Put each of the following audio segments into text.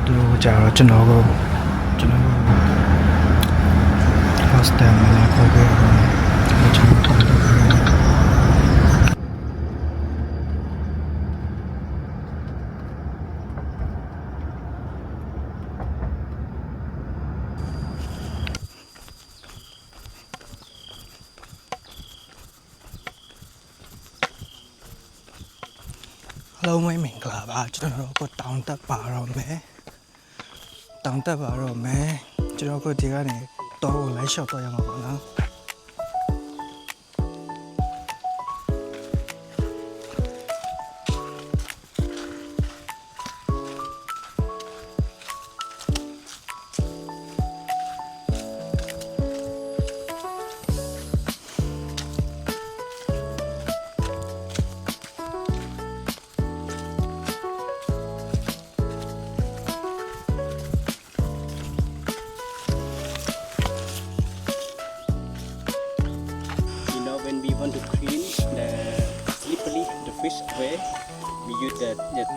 သူတို့ကြတော့ကျွန်တော်ကိုhostel မှာလာခေါ်ခဲ့တော့ကျွန်တော်တောင်းတခဲ့တယ်လုံးဝမင်္ဂလာပါကျွန်တော်တို့တောင်းတပါတော့မယ်ကျွန်တော်တို့ဒီကနေတော့လိုက်ရှော့တော့ရမှာပေါ့နော်When we want to clean the slippery the fish away, we use the thick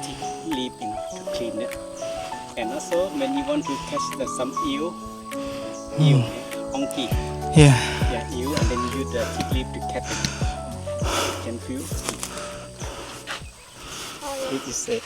leaf to clean it. And also when you want to catch some eel, onki, yeah eel, and then use the thick leaf to catch it. You can feel. It is it.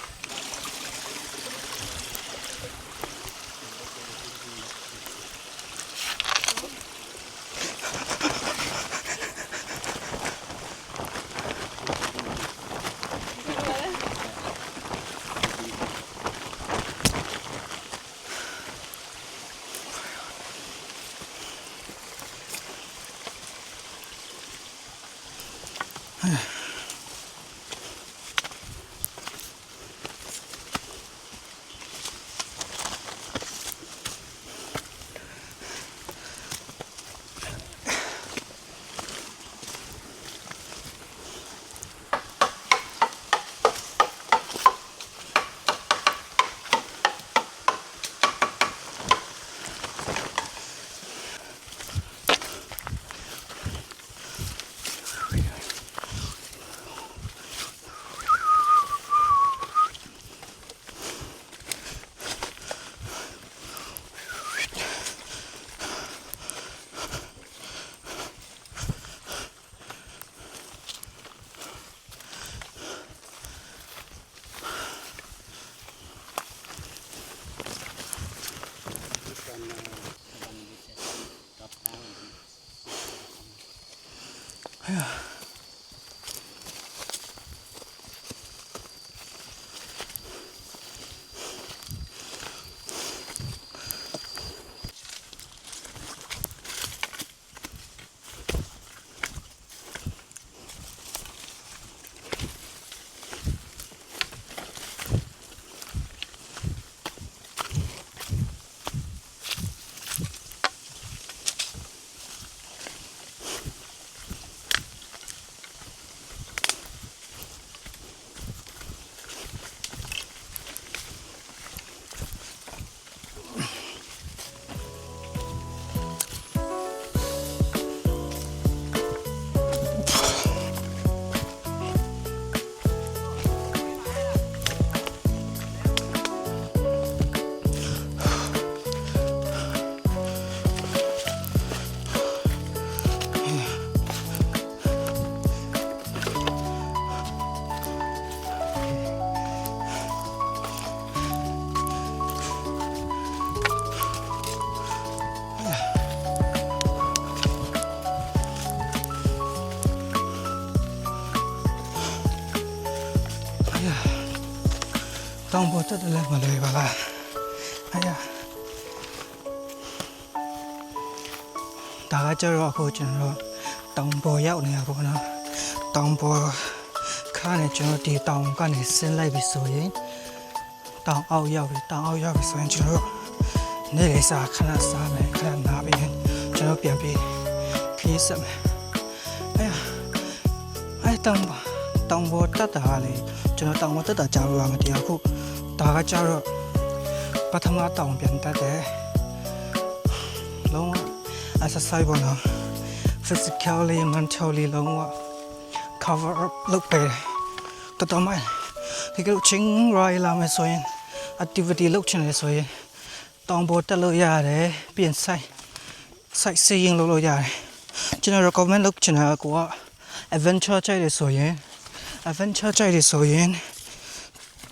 Yeah. Tông bộ chất lên mà lời bảo là ta chơi rõ cô chân rồi tông bộ dạo này cô nó tông bộ khá này cho nó đi tông cái này xin lại bị sôi ấy tông ao dạo bị sôi chân rồi nên để xa khá là xa này khá là nà bên cho nó biển bị khí sậm tông bộ tất cả này cho nó tông bộ tất cả chào vào mà đi cô ta cái chào rồi bắt thằng nó tông biển ta để long exercise bọn nó physically mentally long cover up look bề tao tao ဒီကလို့ချင်းရိုင်းလာမယ်ဆိုရင် activity လုပ်ချင်တယ်ဆိုရင်တောင်ပေါ်တက်လို့ရတယ်ပြင်ဆိုင်seeing လုပ်လို့ရတယ်ကျွန်တော် recommend လုပ်ချင်တာက adventure ကြိုက်တယ်ဆိုရင်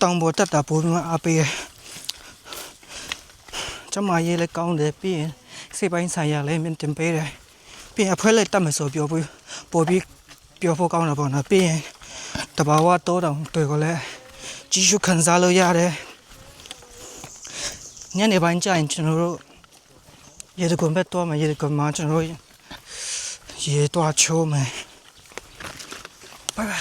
တောင်ပေါ်တက်တာပိုပြီးအားပေးတယ်ကျမရေးလည်းကောင်းတယ်ပြီးရင်စိတ်ပိုင်းဆိုင်ရာလည်းမြင်တင်ပေးတယ်ပြီးရင်အဖွဲလည်းတက်မယ်ဆိုပြောပြီးပြောဖို့ကောင်းတာပေါ့နော်ပြီးရင်တဘာဝတိုးတောင်တွေကိုလည်းကြီးစုခံစားလို့ရတယ်ညနေပိုင်းကျရင်ကျွန်တော်တို့ရေတကွန်ဘက်တော့မယ်ရေတကွန်မှာကျွန်တော်တို့ရေတော့ချိုးမယ်拜拜。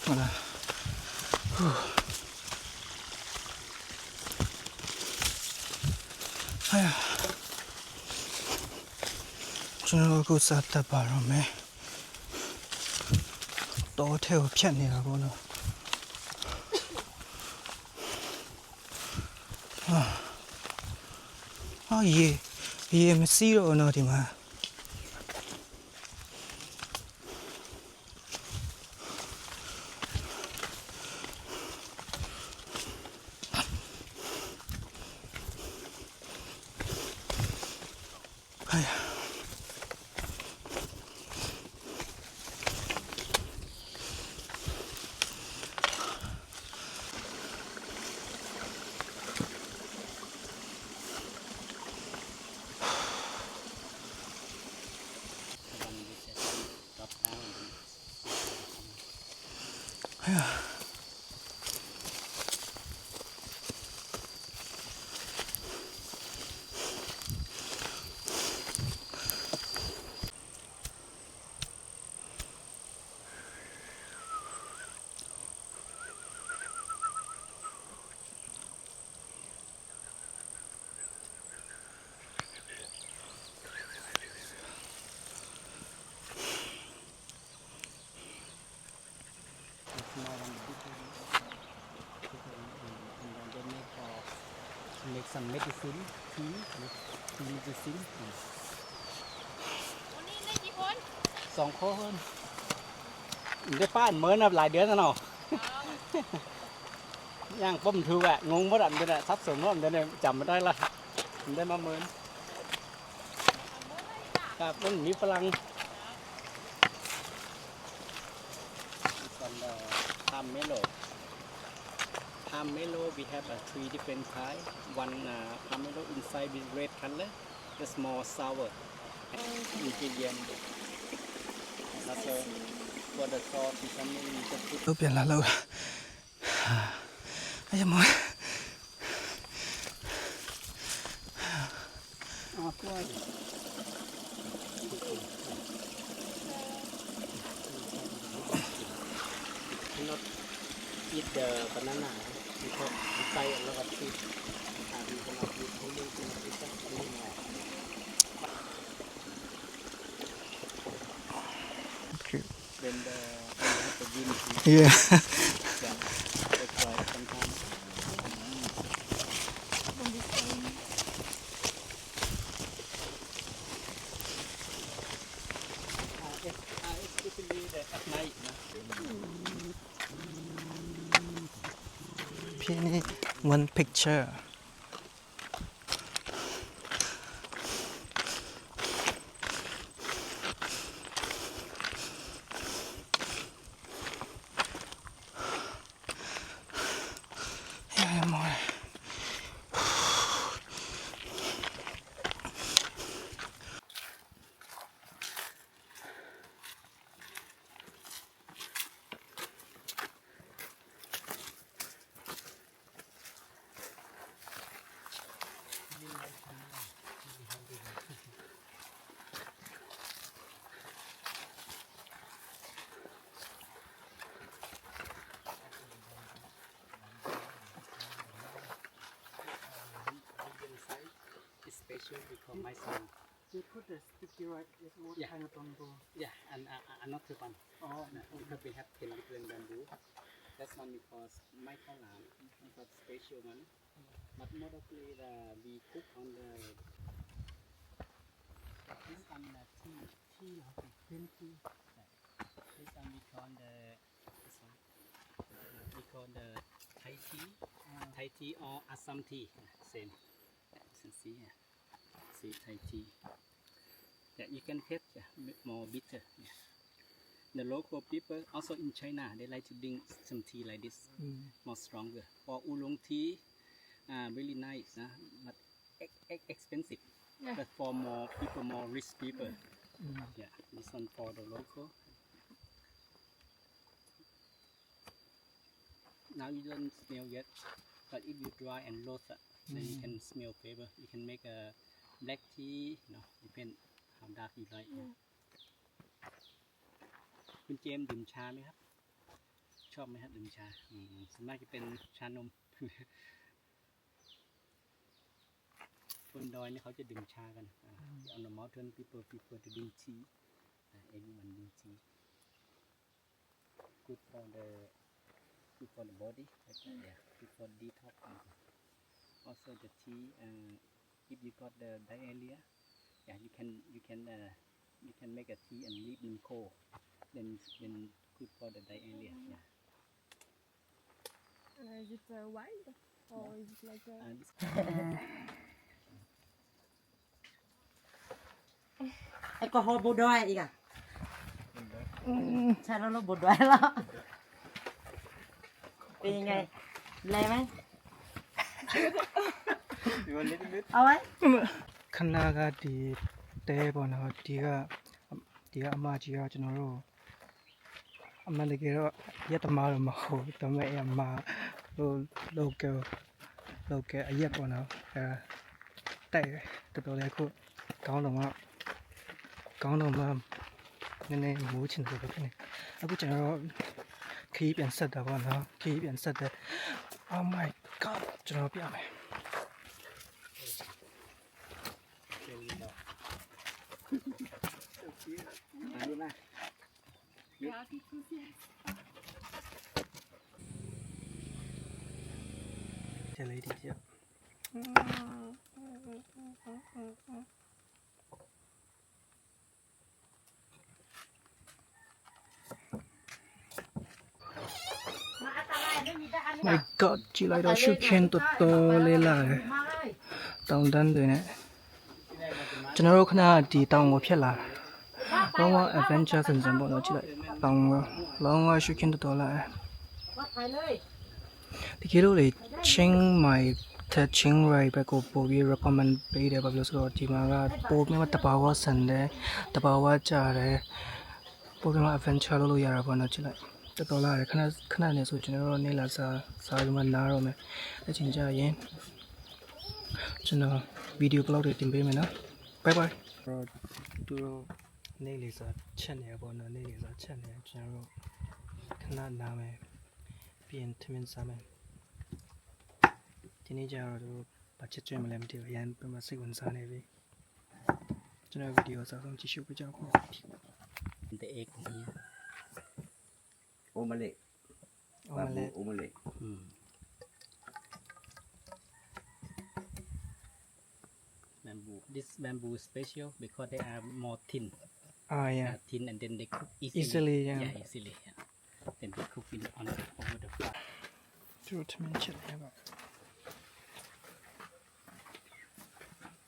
好了，哎呀，ကျွန်တော်အခုစတက်ပါတော့မယ်တော့ထဲကိုဖြတ်နေတာပေါ့နော်ဟာရေမစီးတော့တော့ဒီမှာ哎呀，哎呀。make some medicine tea medicine วันนี้ได้กี่คน 2 คนได้ป้านเหมือนหลายเดือนแล้วเนาะย่างป้อมถูกอะงงบ่ดันเด้อทับสมว่ามันได้จำไม่ได้ละมันได้มาเหมือนครับมันมีฝรั่งPomelo we have 3 different types. One pomelo inside with red color, the small sour ingredient. That's for the sauce. Something you just put. 都变了喽！哎呀妈！ Not eat the banana because inside a lot of seed. You cannot eat only Okay. when you have the wind. Yeah. That's why sometimes. Especially at night. One picture. special because my son. They put the sticky right is what Yeah. kind of bamboo? Yeah, and another one. Oh, Because we have 10 different bamboo. That's one because my kalam, because special one. But mostly we cook on the this on the tea, okay, green tea. This one we call the this one. We call the Thai tea or Assam tea. Same. You can see here. See Thai tea. Yeah, you can taste more bitter. Yeah. The local people also in China they like to drink some tea like this, more stronger. For oolong tea, really nice, but expensive. Yeah. But for more people, more rich people, yeah, this one for the local. Now you don't smell yet, but if you dry and roast, then you can smell flavor. You can make a black tea, depend how dark you like. คุณเจมส์ดื่มชาไหมครับ ชอบไหมครับดื่มชาส่วนมากจะเป็นชานม คนดอยเนี่ยเขาจะดื่มชากัน on the mountain people prefer to drink tea everyone drink tea good for the body yeah good for detox also the tea if you got the diarrhea yeah you can make a tea and leave in cold then good for the diarrhea yeah Is it wild or is it like a... this แอลกอฮอล์บดด้วยอีกอ่ะใช่แล้วเราบดด้วยแล้วเป็นยังไงแรงไหมเอาไว้ ခဏကဒီတဲပေါ့နော်ဒီကအမကြီးကကျွန်တော်တို့အမှန်တကယ်တော့ရက်သမားတော့မဟုတ်ဘူးဒါပေမဲ့အမဟို local အရက်ပေါ့နော်တိုက်တော်တော်လေးခုကောင်းတော့မှနည်းနည်းမိုးချင်တယ်ပဲဖြစ်နေအခုကျွန်တော်ခီးပြန်ဆက်တာပေါ့နော်ခီးပြန်ဆက်တယ် Oh my god ကျွန်တော်ပြမယ် ดูนะ 这雷底下。My God ကြည့်လိုက်တော့ရှုပ်ချင်းတော်တော်လေးလာတယ်တောင်တန်းတွေနဲ့ကျွန်တော်တို့ခဏဒီတောင်ကိုဖြတ်လာတာလုံးဝ adventure ဆန်ဆန်ပေါ့နော်ကြည့်လိုက်တောင်ကလုံးဝရှုပ်ချင်းတော်တော်လာတယ် วัดไทยเลย တကယ်လို့လေချင်းမိုင်တဲ့ချင်းရိုက်ဘက်ကိုပို့ပြီး recommend ပေးတယ်ဘာလို့ဆိုတော့ဒီမှာကပို့ပြီးမှတဘာဝဆန်တယ်တဘာဝကြားတယ်ပို့ပြီးမှ adventure လုပ်လို့ရတာပေါ့နော်ကြည့်လိုက်တော်တော်လာတယ်ခဏနေဆိုကျွန်တော်တို့နေလာစားပြီးမှနားတော့မယ်အချိန်ကြာရင်ကျွန်တော်ဗီဒီယိုဘလော့တွေတင်ပေးမယ်နော် bye bye သူတို့နေလေစားချက်နေပေါ့နော်နေလေစားချက်နေကျွန်တော်တို့ခဏနားမယ်ပြီးရင်ထမင်းစားမယ်ဒီနေ့ကျတော့သူဘာချက်ကျွေးမလဲမသိဘူးအရင်ပြမစိတ်ဝင်စားနေပြီကျွန်တော်ဗီဒီယိုစားဆုံးကြည့်ရှုပေးကြပါဦး the egg here โอมาเล่ โอมาเล่ โอมาเล่ bamboo this bamboo is special because they are more thin yeah thin and then they cook easily easily yeah. Then they cook it on over the fire သူတို့ထမင်းချက်နေပါ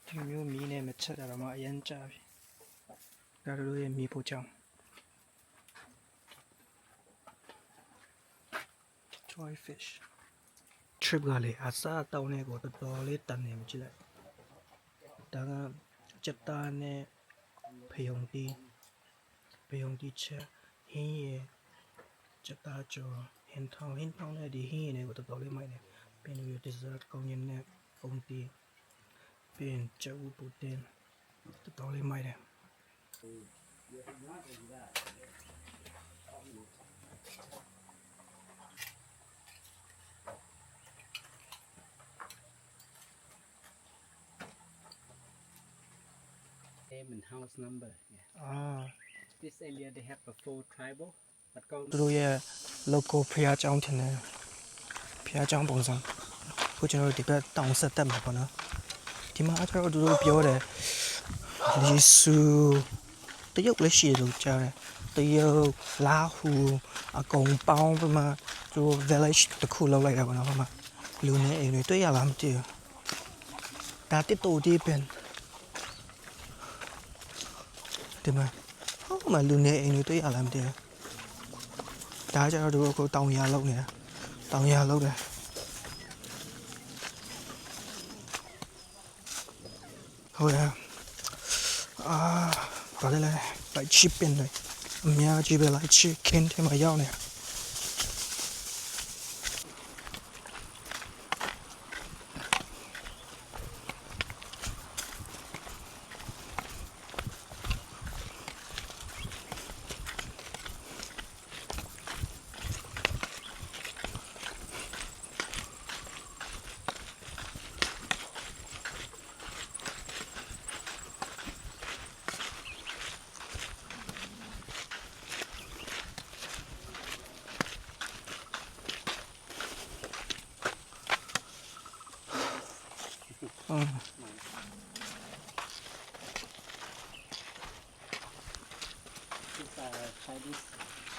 ဒီမျိုးမီးနဲ့မချက်တာတော့မှအရင်ကြာပြီဒါတို့ရဲ့မီးဖို့ကြောင့် Toy fish trip ကလေအစားတောင်းနေကိုတော်တော်လေးတန်နေမှကြည့်လိုက်ဒါကစက်သားနဲ့ဖယုံတီချက်ဟင်းရယ်စက်သားကျော်ဟင်းထောင်းနဲ့ဒီဟင်းရယ်နဲ့ကိုတော်တော်လေးမိုက်နေပြီးရင် dessert ကောင်းရင်နဲ့ပုံတီပြီးရင်ကျူပူတင်တော်တော်လေးမိုက်တယ် name and house number. Yeah. အာ This area they have a full tribal, but go သူတို့ရဲ့ local ဖျားကျောင်းထင်တယ်ဖျားကျောင်းပုံစံခုကျွန်တော်တို့ဒီဘက်တောင်ဆက်တက်မှာပေါ့နော်ဒီမှာကျတော့သူတို့ပြောတယ်လီဆူတရုတ်လည်းရှိတယ်လို့ကြားတယ်တရုတ်လာဟူအကုန်ပေါင်းပြီးမှသူတို့ village တစ်ခုလောက်လိုက်တာပေါ့နော်ဟိုမှာလူနေအိမ်တွေတွေ့ရလားမသိဘူးဒါတစ်တူဒီပင်ဒီမှာဟိုမှာလူနေအိမ်တွေတွေ့ရလားမသိဘူးဒါကြတော့သူတို့ကိုတောင်ရလောက်နေတာတောင်ရလောက်တယ်ဟုတ်ရအာဘာလဲလိုက်ချစ်ပင်เลยအများကြီးပဲလိုက်ချစ်ခင်းထဲမှာရောက်နေတာ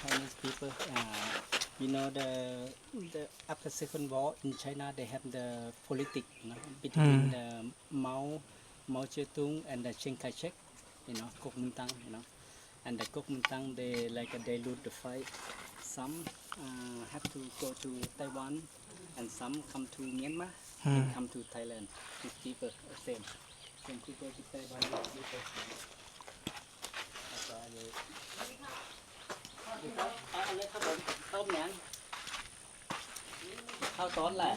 Chinese people. You know the after Second War in China they have the politics, you know, between the Mao Zedong and the Chiang Kai-shek, you know, Kuomintang, you know, and the Kuomintang they lose the fight. Some have to go to Taiwan, and some come to Myanmar, and come to Thailand. These people are same people to Taiwan. People. Anh lấy thơm nhỉ? Thao tón lại.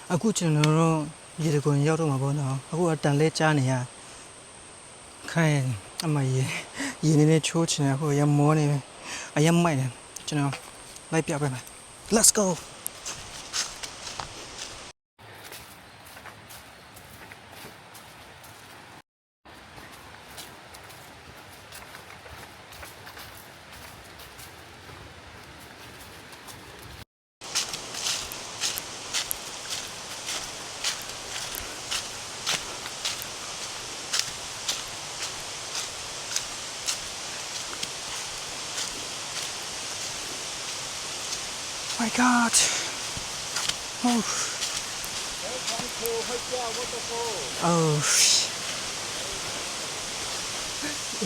Aku cenderung jadi kau yang jauh mah bono. Aku ada lecah ni ya. Kain, ama ye ni cuci ni aku yang mau ni, ayam mai ni. Cenderung, lai piak apa? Let's go. My God. Oh. Oh.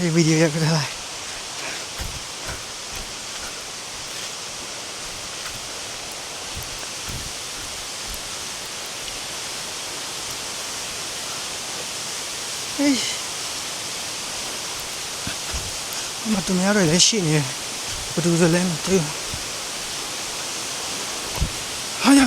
Đây video ya kita lah. Hey. Mà tụi mày rồi lấy shit nè. Bắt đầu lên từ. Haya.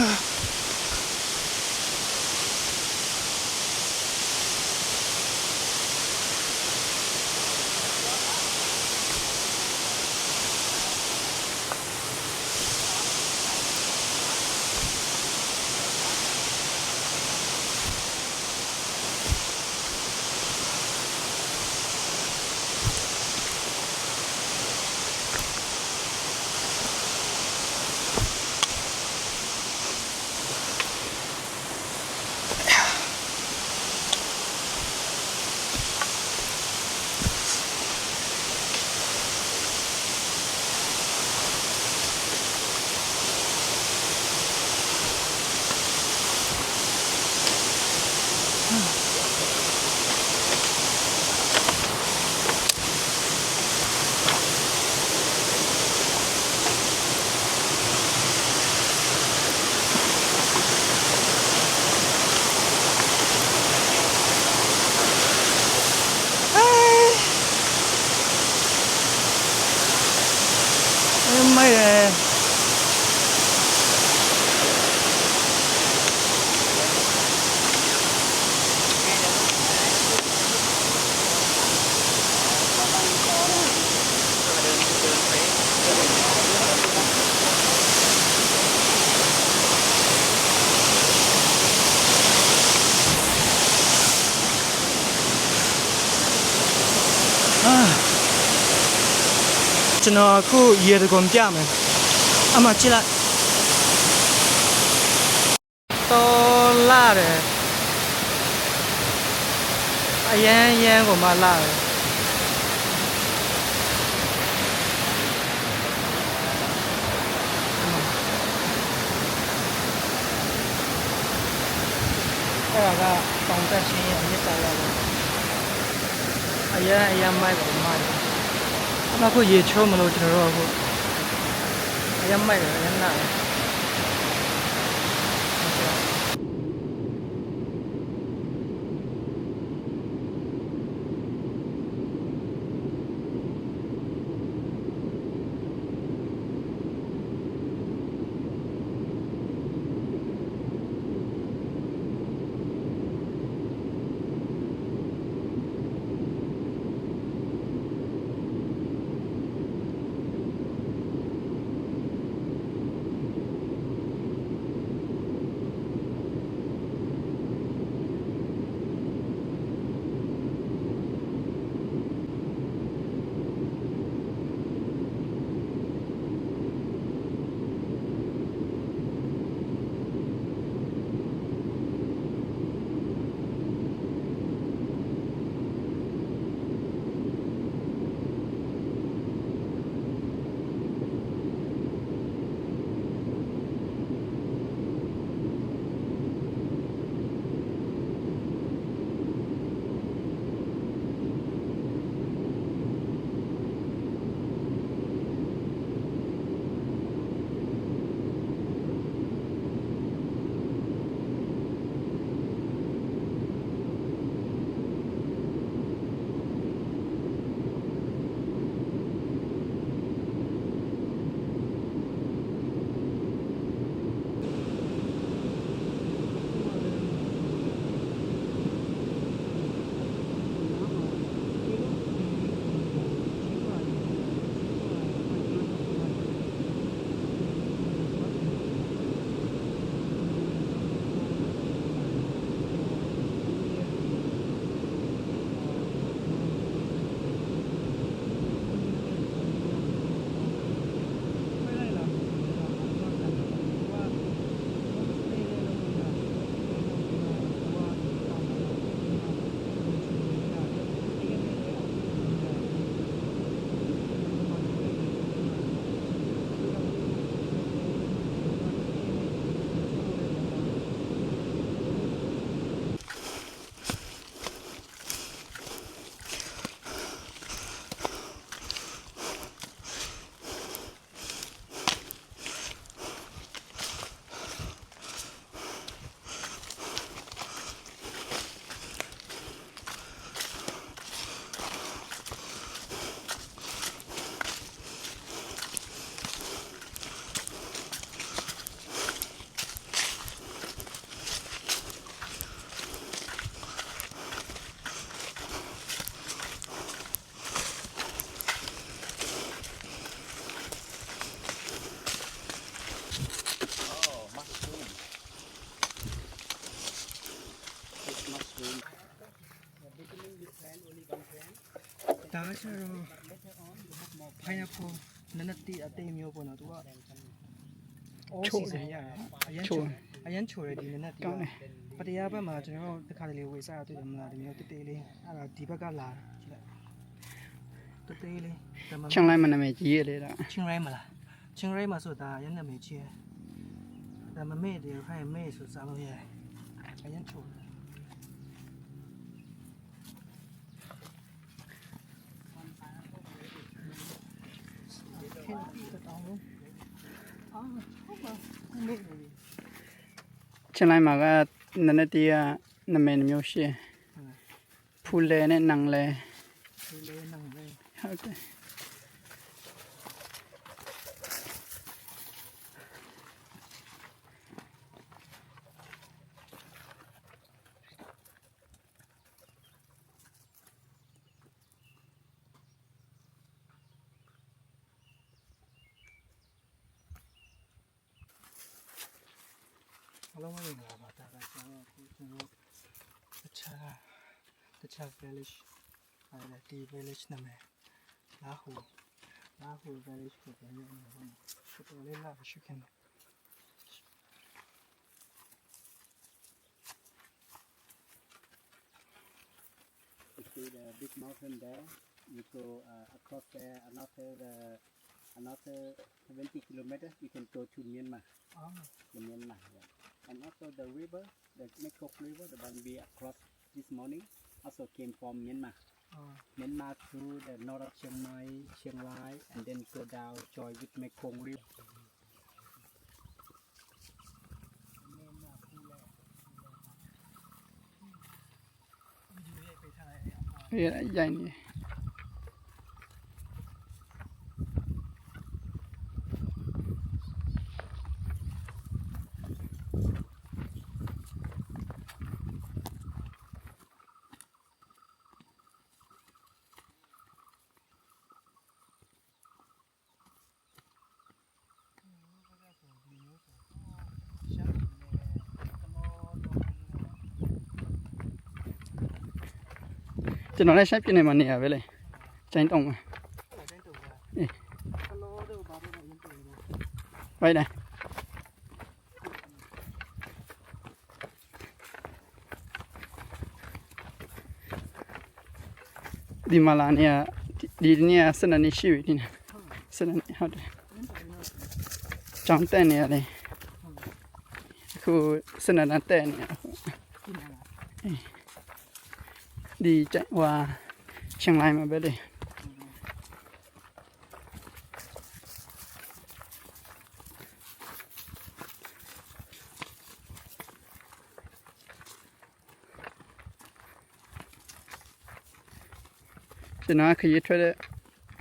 မိုက်တယ်ကျွန်တော်အခုရေတကွန်ပြမယ်အမကြည့်လိုက်တော်လာတယ်အရန်ကိုမှလာတယ်အဲ့ဒါကတောင်တက်ရှင်းရဲ့အမြင့်တာရတယ်အရန်မိုက်ပါမိုက်အခုရေချိုးမလို့ကျွန်တော်တို့အခုအရမ်းမိုက်တယ်အရမ်းနာတယ်ဒါကကျတော့ pineapple နည်းနည်းတိအသိမျိုးပေါ့နော်သူကချိုးတယ်ရတယ်အရန်ချိုးအရန်ချိုးတယ်ဒီနည်းနည်းတိကောင်းတယ်ပတရားဘက်မှာကျွန်တော်တို့တစ်ခါတလေဝေစားရတွေ့တယ်မလားဒီမျိုးတိတိလေးအဲ့ဒါဒီဘက်ကလာကြည့်လိုက်တိတိလေး ချင်းလိုက်မနာမည်ကြီးရလေတာ ချင်းရိုင်းမလားချင်းရိုင်းမှာဆိုတာရန်နာမည်ကြီးဒါမမေ့တယ်ခိုင်းမေ့ဆိုစားလို့ရတယ်အရန်ချိုး ချင်းလိုက်မှာကနည်းနည်းတည်းကနာမည်နှမျိုးရှိတယ်ဖူလဲနဲ့နန်းလဲ ဒီလေးနံလေး ဟုတ်တယ် အလုံးမင်္ဂလာပါဒါကကျွန်တော်တို့တခြား village ဒီ village နာမည်လာဟူ village ကိုပြန်ရောက်နေပါတော့တော်လေးလာရှိခင်တော့ You see the big mountain there. You go across there another 20 kilometers. You can go to Myanmar. The Myanmar. Yeah. And also the river, the Mekong River, the one we across this morning, also came from Myanmar. Myanmar through the north of Chiang Mai, Chiang Rai, and then go down join with Mekong River. ရိုက်နေ ကျွန်တော်လည်းရှမ်းပြည်နယ်မှာနေရပဲလေကျိုင်းတောင်မှာအေးဝိုင်းတယ်ဒီမှာလာနေရဒီနေ့ကစနေနေ့ရှိပြီဒီနေ့စနေနေ့ဟုတ်တယ်ကျောင်းတက်နေရတယ်အခုစနေနေ့တက်နေရဒီကျဟွာချင်းလိုက်မှာပဲလေကျွန်တော်ခရီးထွက်တဲ့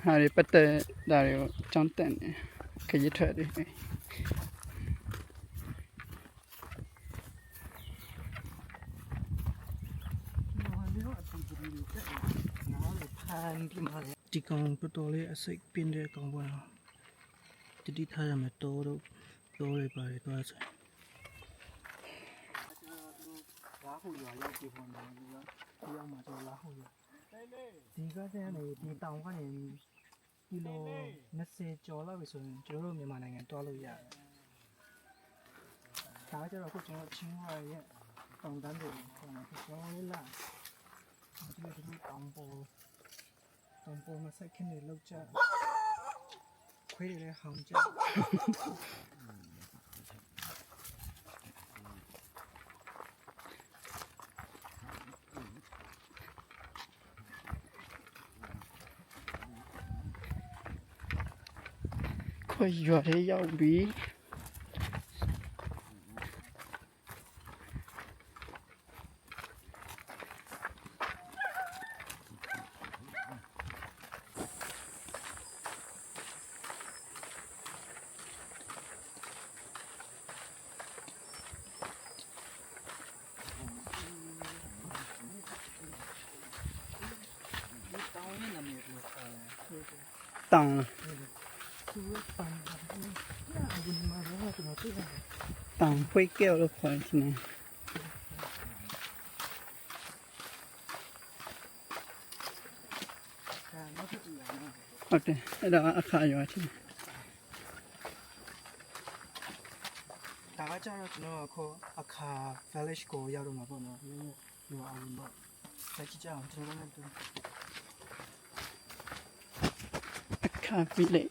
ဟာတွေပတ်သက်တာတွေကိုကျောင်းတက်နေခရီးထွက်တယ်ဒီကောင်တော်တော်လေးအစိတ်ပြင်းတဲ့ကောင်ပေါ့နော်တတိထားရမယ်တော်တော့လေးပါတယ်တော့ဆိုလာဟူရွာရောက်ပြီပေါ့နော်ဒီရောက်မှာတော့လာဟူရွာဒီကတည်းကနေဒီတောင်ကနေကီလို20ကျော်လောက်ပြီဆိုရင်ကျွန်တော်တို့မြန်မာနိုင်ငံတွားလို့ရတယ်ဒါကြတော့ခုကျွန်တော်ချင်းရွာရဲ့တောင်တန်းတွေပေါ့နော်ကျွန်တော်လေးလာဒီတောင်ပေါ်မှာစိုက်ခင်းတွေလောက်ကြခွေးတွေလည်းဟောင်းကြ ခွေရွာထဲရောက်ပြီ တောင်တောင်ခွေကဲလို့ခေါ်တယ် ဟုတ်တယ်အဲ့ဒါအခါရွာချင်း ဒါကကြတော့ကျွန်တော်အခုအခါ village ကိုရောက်တော့မှာပေါ့နော်ဒီလိုအောင်ပေါ့ဆက်ကြည့်ကြအောင်ကျွန်တော်တို့ အခါပြီလေ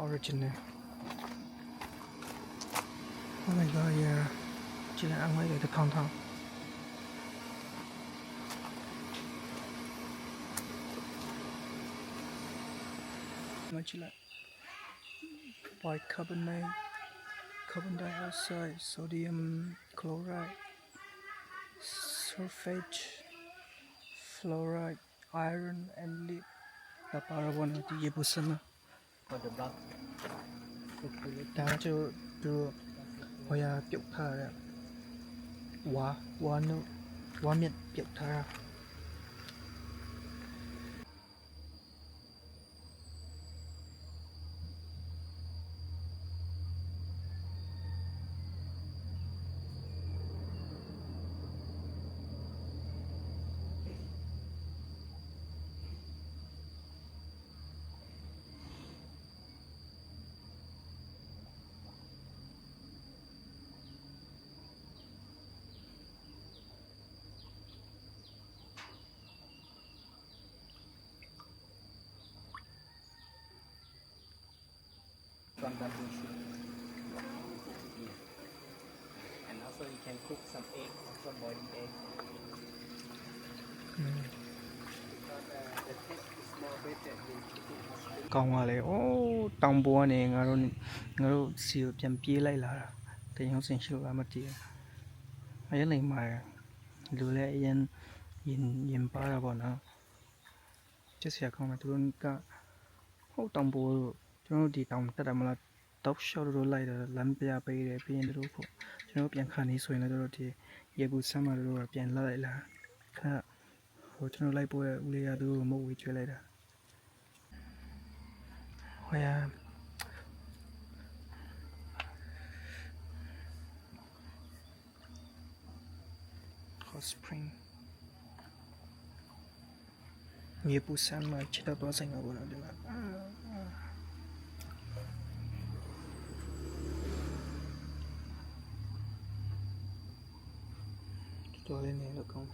original. Oh my god, yeah. Chỉ là ăn mấy cái thon thon. Nó chỉ là bicarbonate, carbon dioxide, sodium chloride, sulfate, fluoride, iron, and lead. Là paraben thì dễ bù sân. For the blood. Đã cho đưa hồi biểu thà đấy. Hóa miệng biểu thà. From that dish. And also you can cook some egg, some boiled egg. Because the taste is more better when cooking husband. ကောင်းပါလေ။အိုးတောင်ပေါ်ကနေငါတို့စီကိုပြန်ပြေးလိုက်လာတာ။တင်အောင်စင်ရှိလို့မတည်။အရင်နေမှာလူလည်းအရင်ပါတာပေါ့နော်။ကျက်စရာကောင်းတယ်သူတို့ကဟုတ်တောင်ပေါ်ကျွန်တော်ဒီတောင်တက်တာမလားတောက်လျှောက်တို့လိုက်တယ်လမ်းပြပေးတယ်ပြီးရင်တို့ဖို့ကျွန်တော်ပြန်ခါနေဆိုရင်လည်းတို့ဒီရေဘူးဆမ်းမတို့ကပြန်လာလိုက်လာခါဟိုကျွန်တော်လိုက်ပို့တဲ့ဦးလေးကသူ့ကိုမဟုတ်ဝေးကျွေးလိုက်တာဟိုရhot spring ရေဘူးဆမ်းမချစ်တော့ဆိုင်မှာပေါ့နော်ဒီမှာတော်လေးနေလို့ကောင်း